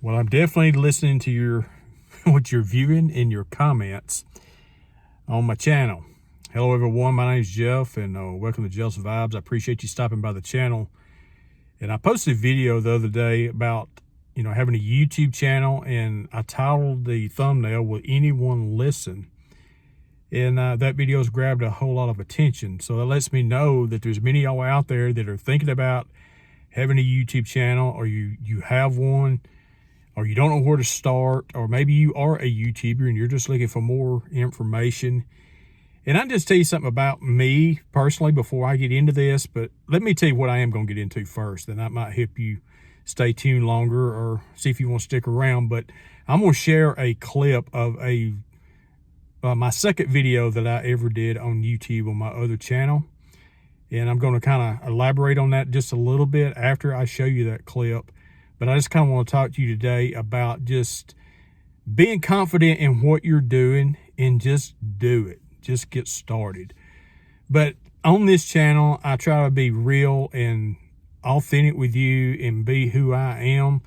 Well, I'm definitely listening to your what you're viewing in your comments on my channel. Hello, everyone. My name is Jeff, and welcome to Jeff's Vibes. I appreciate you stopping by the channel. And I posted a video the other day about, having a YouTube channel, and I titled the thumbnail, "Will Anyone Listen?" And that video's grabbed a whole lot of attention. So that lets me know that there's many of y'all out there that are thinking about having a YouTube channel, or you have one, or you don't know where to start, or maybe you are a YouTuber and you're just looking for more information. And I'll just tell you something about me personally before I get into this, but let me tell you what I am going to get into first, and that might help you stay tuned longer or see if you want to stick around. But I'm going to share a clip of my second video that I ever did on YouTube on my other channel. And I'm going to kind of elaborate on that just a little bit after I show you that clip. But I just kind of want to talk to you today about just being confident in what you're doing and just do it. Just get started. But on this channel, I try to be real and authentic with you and be who I am.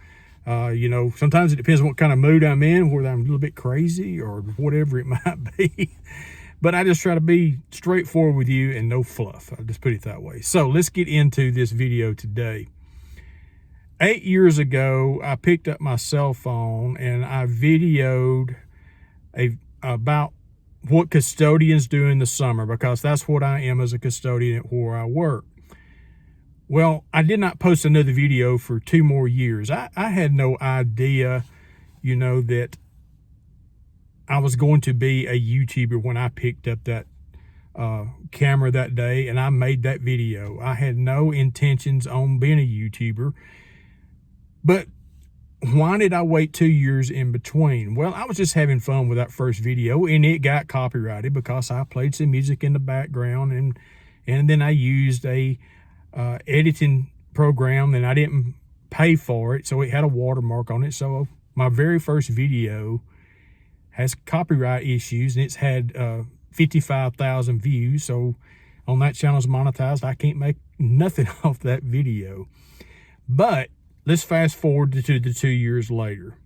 Sometimes it depends on what kind of mood I'm in, whether I'm a little bit crazy or whatever it might be. But I just try to be straightforward with you and no fluff. I'll just put it that way. So let's get into this video today. 8 years ago, I picked up my cell phone and I videoed about what custodians do in the summer, because that's what I am as a custodian at where I work. Well, I did not post another video for 2 more years. I had no idea, that I was going to be a YouTuber when I picked up that camera that day and I made that video. I had no intentions on being a YouTuber. But why did I wait 2 years in between? Well, I was just having fun with that first video, and it got copyrighted because I played some music in the background, and then I used a editing program, and I didn't pay for it, so it had a watermark on it. So my very first video has copyright issues, and it's had 55,000 views. So on that channel's monetized, I can't make nothing off that video. But let's fast forward to the 2 years later.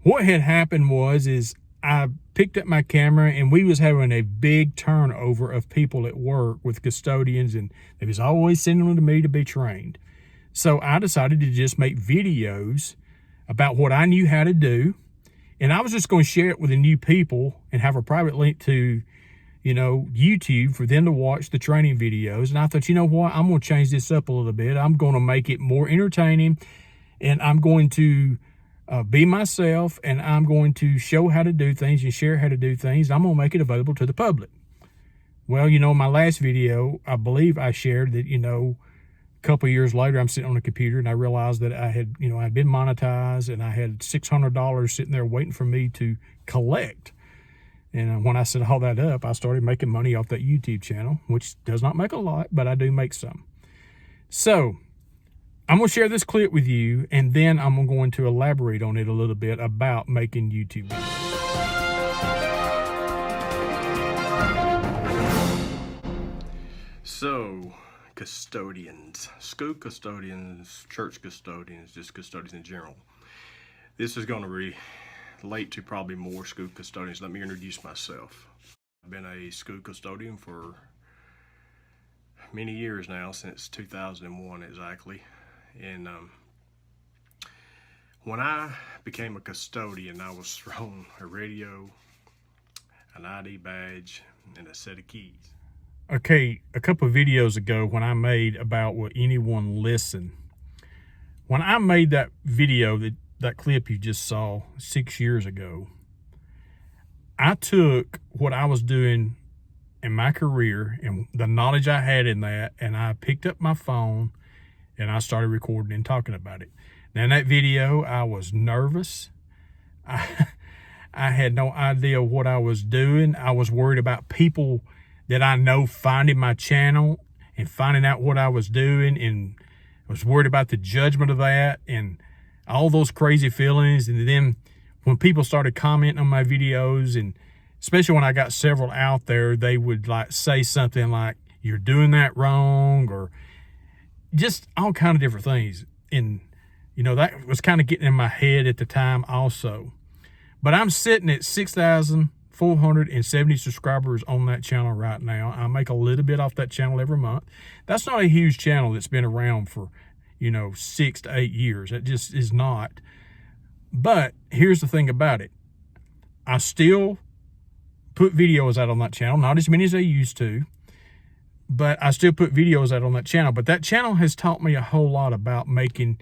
What had happened is I picked up my camera, and we was having a big turnover of people at work with custodians, and they was always sending them to me to be trained. So I decided to just make videos about what I knew how to do, and I was just going to share it with the new people and have a private link to, YouTube for them to watch the training videos. And I thought, you know what, I'm going to change this up a little bit. I'm going to make it more entertaining, and I'm going to be myself, and I'm going to show how to do things and share how to do things. I'm going to make it available to the public. Well, my last video, I believe I shared that, a couple of years later, I'm sitting on the computer and I realized that I had, I'd been monetized, and I had $600 sitting there waiting for me to collect. And when I set all that up, I started making money off that YouTube channel, which does not make a lot, but I do make some. So I'm going to share this clip with you, and then I'm going to elaborate on it a little bit about making YouTube videos. So, custodians, school custodians, church custodians, just custodians in general. This is going to relate to probably more school custodians. Let me introduce myself. I've been a school custodian for many years now, since 2001 exactly. And when I became a custodian, I was thrown a radio, an ID badge, and a set of keys. Okay, a couple of videos ago when I made about will anyone listen, when I made that video, that clip you just saw 6 years ago, I took what I was doing in my career and the knowledge I had in that, and I picked up my phone and I started recording and talking about it. Now in that video, I was nervous. I had no idea what I was doing. I was worried about people that I know finding my channel and finding out what I was doing, and I was worried about the judgment of that and all those crazy feelings. And then when people started commenting on my videos, and especially when I got several out there, they would say something like, "You're doing that wrong," or just all kind of different things. And That was kind of getting in my head at the time also. But I'm sitting at 6,470 subscribers on that channel right now. I make a little bit off that channel every month. That's not a huge channel that's been around for, 6 to 8 years. That just is not. But here's the thing about it. I still put videos out on that channel, not as many as I used to, but I still put videos out on that channel. But that channel has taught me a whole lot about making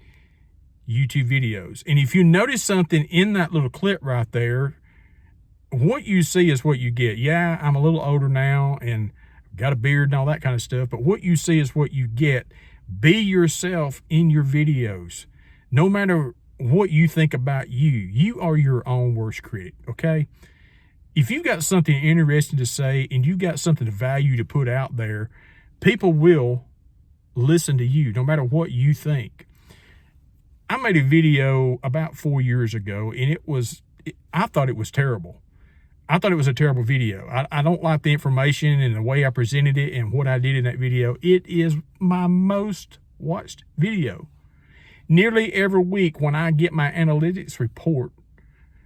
YouTube videos. And if you notice something in that little clip right there, what you see is what you get. Yeah, I'm a little older now and got a beard and all that kind of stuff, but what you see is what you get. Be yourself in your videos. No matter what you think about you, you are your own worst critic, okay? If you've got something interesting to say and you've got something of value to put out there, people will listen to you no matter what you think. I made a video about 4 years ago and I thought it was terrible. I thought it was a terrible video. I don't like the information and the way I presented it and what I did in that video. It is my most watched video. Nearly every week when I get my analytics report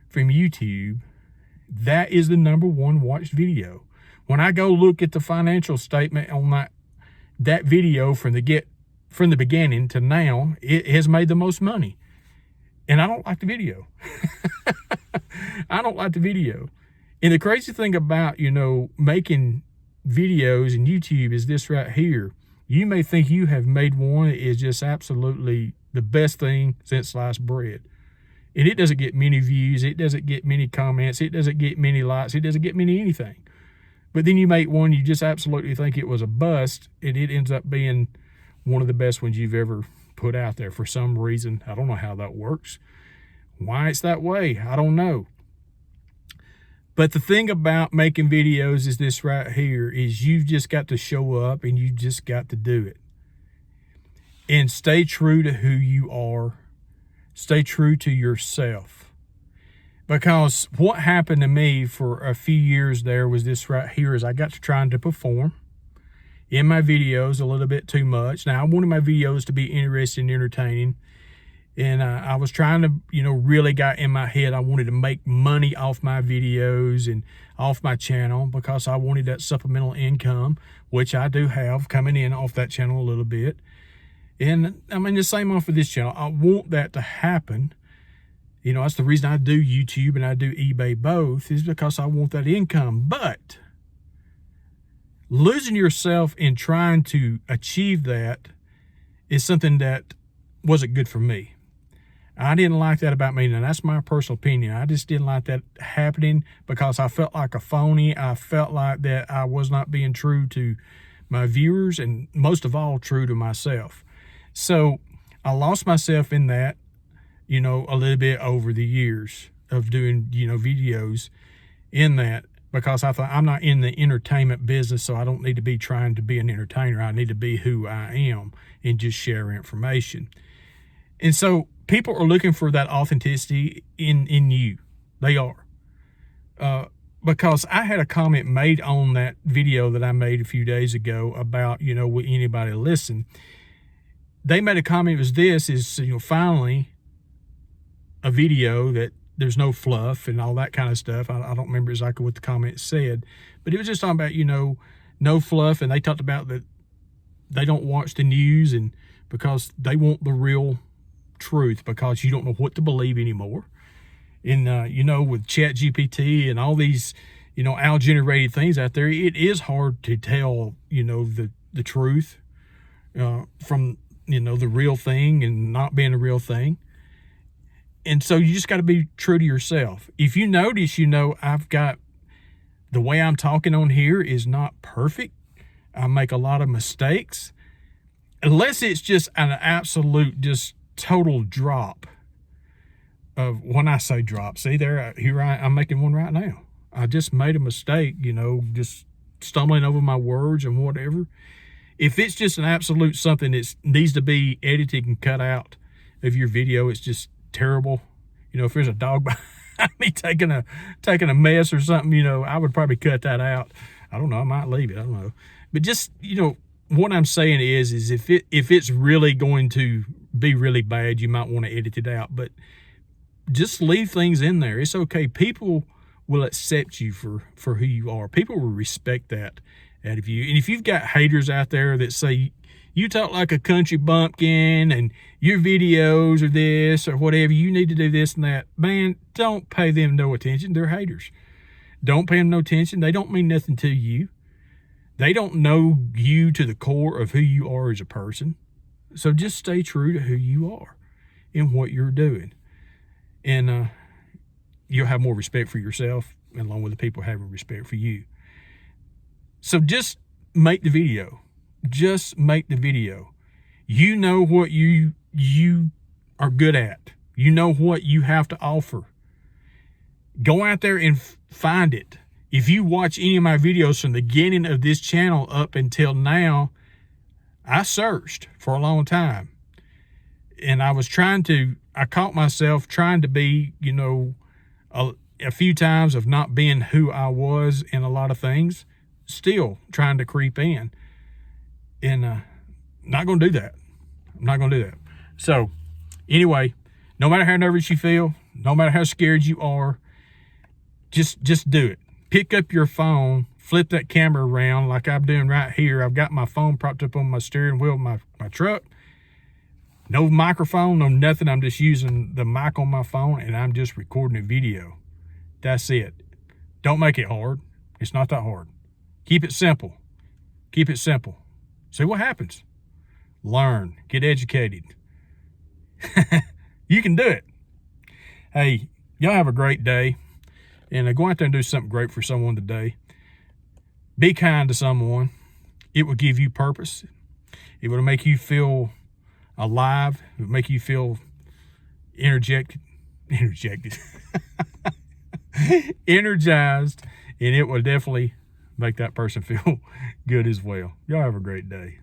from YouTube, that is the #1 watched video. When I go look at the financial statement on that video from the beginning to now, it has made the most money. And I don't like the video. I don't like the video. And the crazy thing about, making videos in YouTube is this right here. You may think you have made one that is just absolutely the best thing since sliced bread. And it doesn't get many views. It doesn't get many comments. It doesn't get many likes. It doesn't get many anything. But then you make one, you just absolutely think it was a bust, and it ends up being one of the best ones you've ever put out there for some reason. I don't know how that works. Why it's that way, I don't know. But the thing about making videos is this right here, is you've just got to show up and you just got to do it. And stay true to who you are. Stay true to yourself. Because what happened to me for a few years there was this right here, is I got to trying to perform in my videos a little bit too much. Now, I wanted my videos to be interesting and entertaining. And I was trying to, really got in my head, I wanted to make money off my videos and off my channel because I wanted that supplemental income, which I do have coming in off that channel a little bit. And I mean, the same off of this channel. I want that to happen. That's the reason I do YouTube and I do eBay both, is because I want that income. But losing yourself in trying to achieve that is something that wasn't good for me. I didn't like that about me. Now, that's my personal opinion. I just didn't like that happening because I felt like a phony. I felt like that I was not being true to my viewers and most of all, true to myself. So I lost myself in that, a little bit over the years of doing, videos in that, because I thought I'm not in the entertainment business, so I don't need to be trying to be an entertainer. I need to be who I am and just share information. And so people are looking for that authenticity in you. They are. Because I had a comment made on that video that I made a few days ago about, would anybody listen? They made a comment, it was this, is, finally a video that there's no fluff and all that kind of stuff. I don't remember exactly what the comment said, but it was just talking about, no fluff. And they talked about that they don't watch the news and because they want the real truth, because you don't know what to believe anymore. And, with ChatGPT and all these, AI-generated things out there, it is hard to tell, the truth from, the real thing and not being a real thing. And so you just got to be true to yourself. If you notice, I've got, the way I'm talking on here is not perfect. I make a lot of mistakes. Unless it's just an absolute, just total drop of, when I say drop, see there, I'm making one right now. I just made a mistake, just stumbling over my words and whatever. If it's just an absolute something that needs to be edited and cut out of your video, it's just terrible. If there's a dog behind me taking a mess or something, I would probably cut that out. I don't know. I might leave it. I don't know. But just, what I'm saying is if it's really going to be really bad, you might want to edit it out, but just leave things in there. It's okay. People will accept you for who you are. People will respect that out of you. And if you've got haters out there that say you talk like a country bumpkin and your videos are this or whatever, you need to do this and that, man, don't pay them no attention. They're haters. Don't pay them no attention. They don't mean nothing to you. They don't know you to the core of who you are as a person. So just stay true to who you are and what you're doing. And you'll have more respect for yourself, along with the people having respect for you. So just make the video. Just make the video. You know what you are good at. You know what you have to offer. Go out there and find it. If you watch any of my videos from the beginning of this channel up until now, I searched for a long time. And I caught myself trying to be, a few times of not being who I was in a lot of things, still trying to creep in. And not going to do that. I'm not going to do that. So anyway, no matter how nervous you feel, no matter how scared you are, just do it. Pick up your phone, flip that camera around like I'm doing right here. I've got my phone propped up on my steering wheel of my truck. No microphone, no nothing. I'm just using the mic on my phone and I'm just recording a video. That's it. Don't make it hard. It's not that hard. Keep it simple. Keep it simple. See what happens. Learn. Get educated. You can do it. Hey, y'all have a great day. And go out there and do something great for someone today. Be kind to someone. It will give you purpose. It will make you feel alive. It will make you feel energized. And it will definitely make that person feel good as well. Y'all have a great day.